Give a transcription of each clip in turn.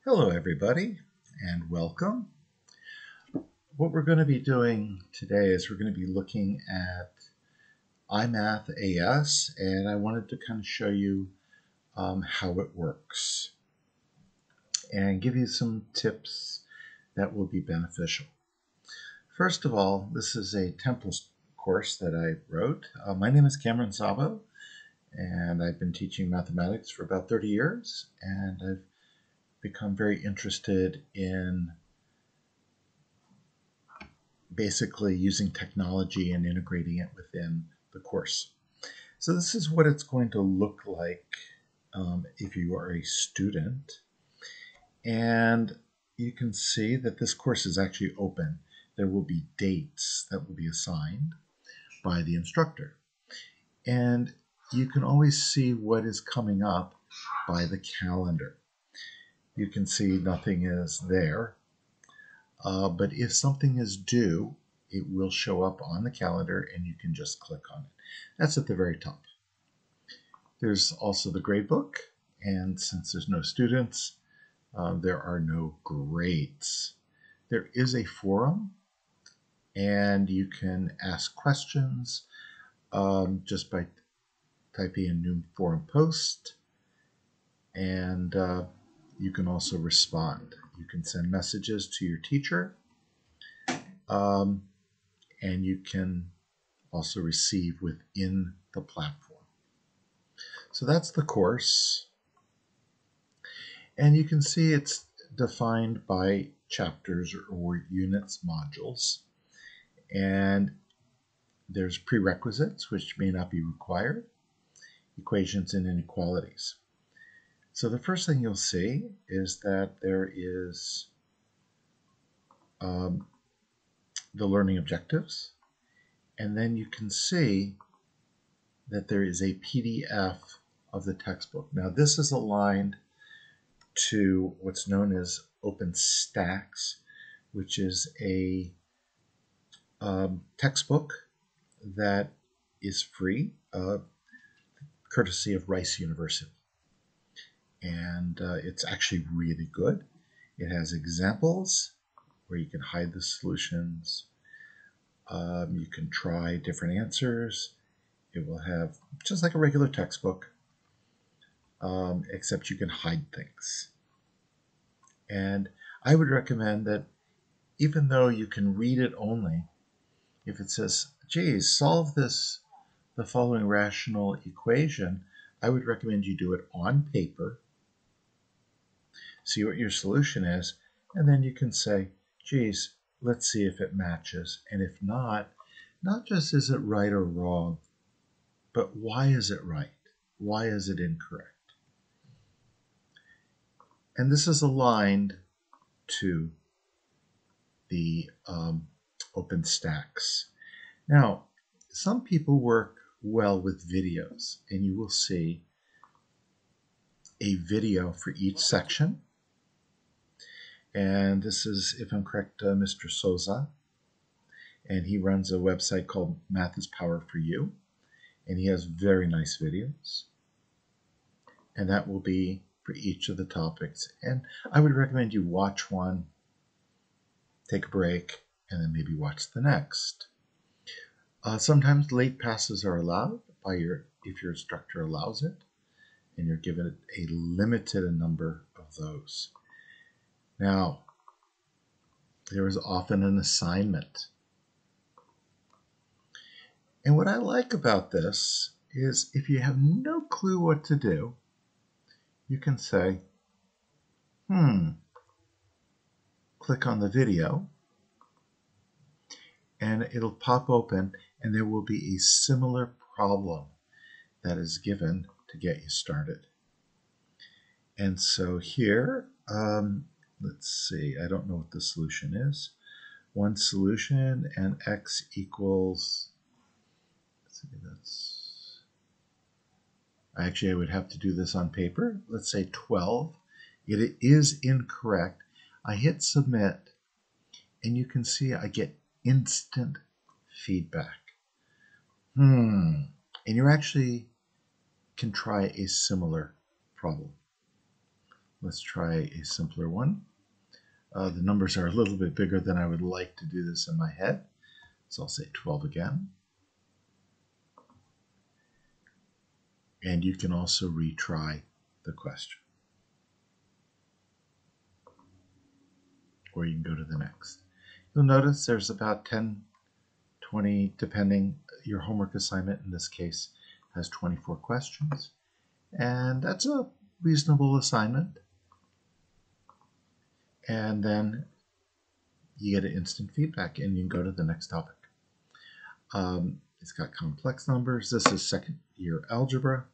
Hello everybody and welcome. What we're going to be doing today is we're going to be looking at ImathAS, and I wanted to kind of show you how it works and give you some tips that will be beneficial. First of all, this is a template course that I wrote. My name is Cameron Sabo, and I've been teaching mathematics for about 30 years, and I've become very interested in basically using technology and integrating it within the course. So this is what it's going to look like if you are a student. And you can see that this course is actually open. There will be dates that will be assigned by the instructor. And you can always see what is coming up by the calendar. You can see nothing is there. But if something is due, it will show up on the calendar and you can just click on it. That's at the very top. There's also the grade book, and since there's no students, there are no grades. There is a forum, and you can ask questions just by typing in new forum post, and you can also respond. You can send messages to your teacher, and you can also receive within the platform. So that's the course. And you can see it's defined by chapters or units, modules. And there's prerequisites, which may not be required, equations and inequalities. So the first thing you'll see is that there is the learning objectives. And then you can see that there is a PDF of the textbook. Now this is aligned to what's known as OpenStax, which is a textbook that is free, courtesy of Rice University. And it's actually really good. It has examples where you can hide the solutions. You can try different answers. It will have just like a regular textbook, except you can hide things. And I would recommend that even though you can read it only, if it says, geez, solve the following rational equation, I would recommend you do it on paper, see what your solution is, and then you can say, geez, let's see if it matches. And if not just is it right or wrong, but why is it right? Why is it incorrect? And this is aligned to the OpenStax. Now, some people work well with videos, and you will see a video for each section. And this is, if I'm correct, Mr. Souza, and he runs a website called Math is Power for You, and he has very nice videos. And that will be for each of the topics. And I would recommend you watch one, take a break, and then maybe watch the next. Sometimes late passes are allowed if your instructor allows it, and you're given a limited number of those. Now, there is often an assignment. And what I like about this is if you have no clue what to do, you can say, click on the video, and it'll pop open, and there will be a similar problem that is given to get you started. And so here, let's see, I don't know what the solution is. One solution, and x equals, actually I would have to do this on paper. Let's say 12. It is incorrect. I hit submit, and you can see I get instant feedback. And you actually can try a similar problem. Let's try a simpler one. The numbers are a little bit bigger than I would like to do this in my head. So I'll say 12 again. And you can also retry the question. Or you can go to the next. You'll notice there's about 10, 20, depending. Your homework assignment in this case has 24 questions. And that's a reasonable assignment. And then you get an instant feedback and you can go to the next topic. It's got complex numbers. This is second year algebra,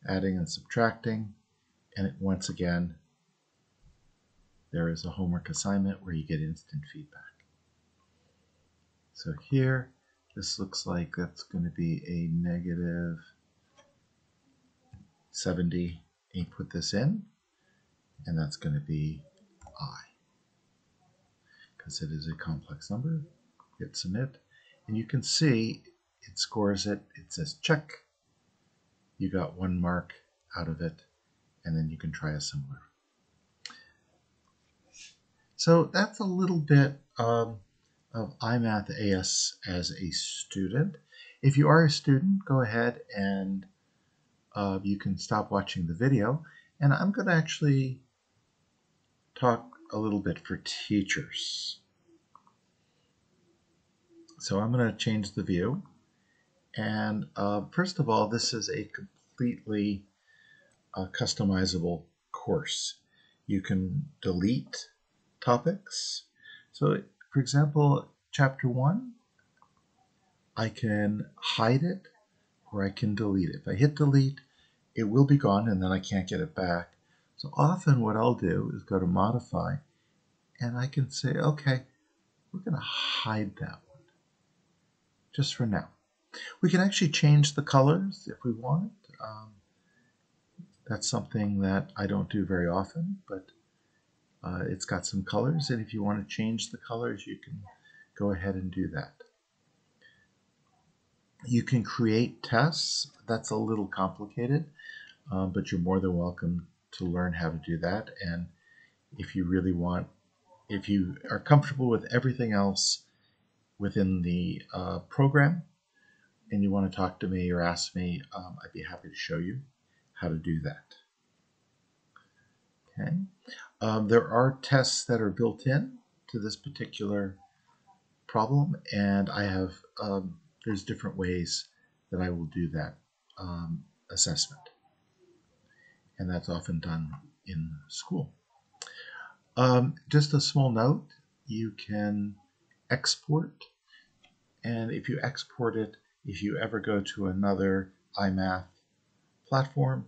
adding and subtracting. And once again, there is a homework assignment where you get instant feedback. So here, this looks like that's going to be a negative 70. And you put this in, and that's going to be I. Because it is a complex number. Hit submit, and you can see it scores it. It says check. You got 1 mark out of it, and then you can try a similar. So that's a little bit of ImathAS as a student. If you are a student, go ahead and you can stop watching the video. And I'm going to actually talk a little bit for teachers. So I'm going to change the view. And first of all, this is a completely customizable course. You can delete topics. So, for example, chapter 1, I can hide it or I can delete it. If I hit delete, it will be gone and then I can't get it back. So often what I'll do is go to modify and I can say, okay, we're going to hide that one just for now. We can actually change the colors if we want. That's something that I don't do very often, but it's got some colors, and if you want to change the colors, you can go ahead and do that. You can create tests. That's a little complicated, but you're more than welcome to learn how to do that. And if you really want, if you are comfortable with everything else within the program, and you want to talk to me or ask me, I'd be happy to show you how to do that. Okay. There are tests that are built in to this particular problem, and I have there's different ways that I will do that assessment, and that's often done in school. Just a small note, you can export, and if you export it, if you ever go to another iMath platform,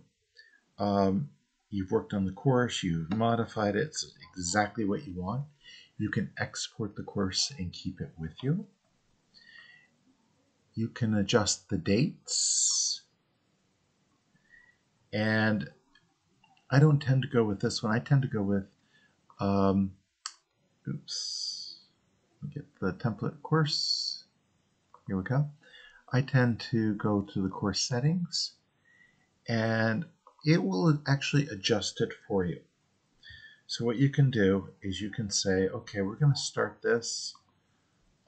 you've worked on the course, you've modified it, it's exactly what you want, you can export the course and keep it with you. You can adjust the dates. And I don't tend to go with this one. I tend to go with, get the template course. Here we go. I tend to go to the course settings, and it will actually adjust it for you. So what you can do is you can say, okay, we're going to start this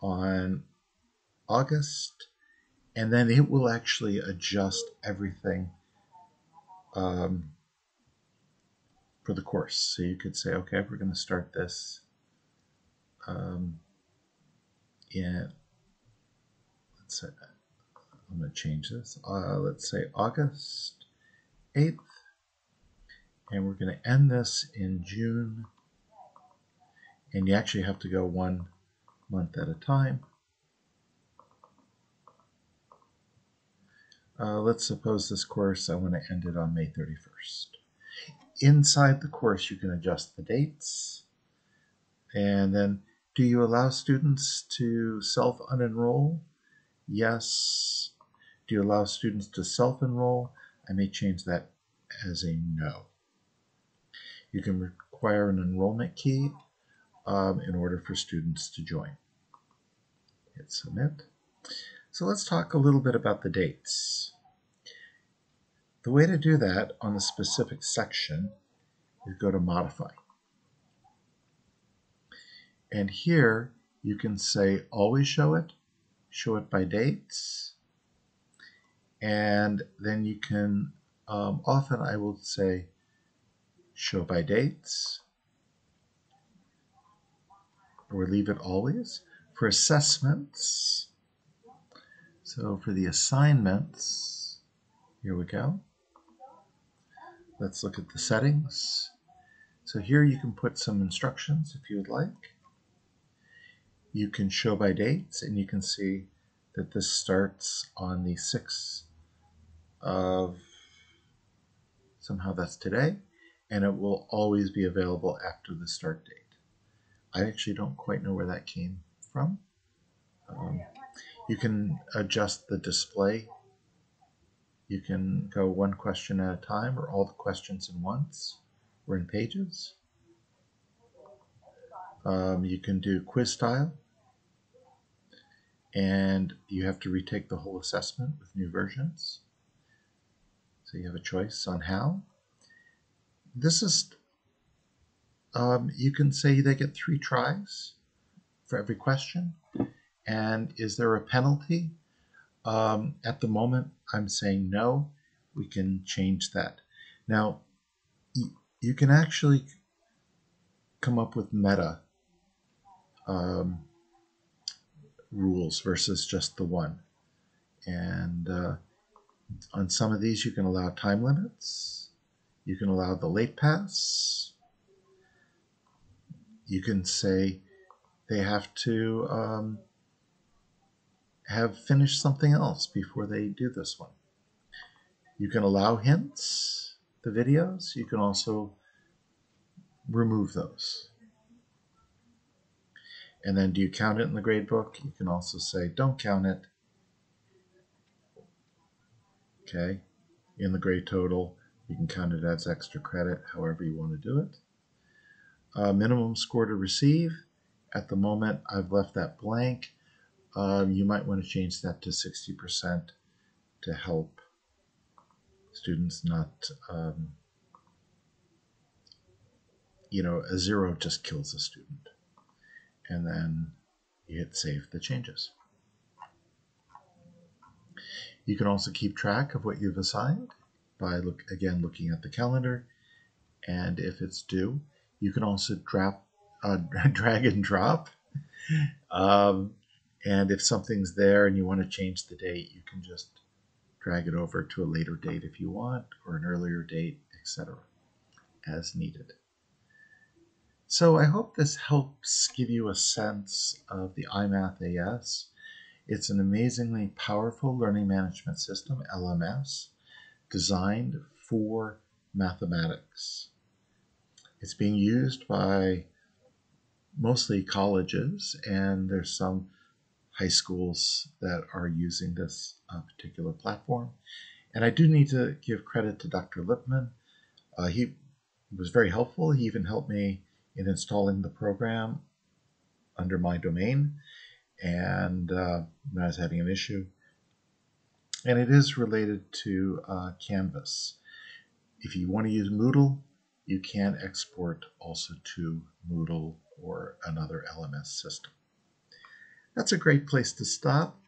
on August, and then it will actually adjust everything for the course. So you could say, okay, we're going to start this let's say, I'm going to change this. Let's say August 8th, and we're going to end this in June. And you actually have to go 1 month at a time. Let's suppose this course, I want to end it on May 31st. Inside the course, you can adjust the dates. And then, do you allow students to self-unenroll? Yes. Do you allow students to self-enroll? I may change that as a no. You can require an enrollment key in order for students to join. Hit submit. So let's talk a little bit about the dates. The way to do that on the specific section is go to Modify. And here you can say always show it by dates, and then you can, often I will say show by dates, or leave it always. For assessments, so for the assignments, here we go. Let's look at the settings. So here you can put some instructions if you would like. You can show by dates, and you can see that this starts on the 6th of, somehow that's today, and it will always be available after the start date. I actually don't quite know where that came from. You can adjust the display. You can go one question at a time, or all the questions in once, or in pages. You can do quiz style, and you have to retake the whole assessment with new versions. So you have a choice on how. This is, you can say they get 3 tries for every question. And is there a penalty? At the moment, I'm saying no. We can change that. Now, you can actually come up with meta rules versus just the one. And on some of these, you can allow time limits. You can allow the late pass. You can say they have to have finished something else before they do this one. You can allow hints, the videos. You can also remove those. And then do you count it in the gradebook? You can also say don't count it. Okay. In the grade total, you can count it as extra credit, however you want to do it. Minimum score to receive. At the moment, I've left that blank. You might want to change that to 60% to help students not, a 0 just kills a student. And then you hit save the changes. You can also keep track of what you've assigned by looking at the calendar, and if it's due, you can also drag and drop. And if something's there and you want to change the date, you can just drag it over to a later date if you want, or an earlier date, etc., as needed. So I hope this helps give you a sense of the ImathAS. It's an amazingly powerful learning management system, LMS, designed for mathematics. It's being used by mostly colleges, and there's some high schools that are using this particular platform. And I do need to give credit to Dr. Lipman. He was very helpful. He even helped me in installing the program under my domain, and when I was having an issue. And it is related to Canvas. If you want to use Moodle, you can export also to Moodle or another LMS system. That's a great place to stop.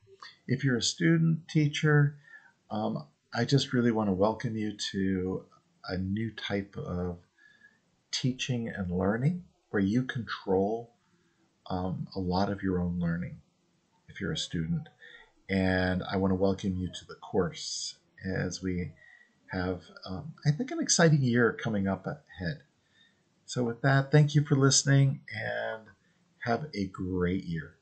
If you're a student, teacher, I just really want to welcome you to a new type of teaching and learning where you control a lot of your own learning if you're a student. And I want to welcome you to the course as we have, I think, an exciting year coming up ahead. So with that, thank you for listening and have a great year.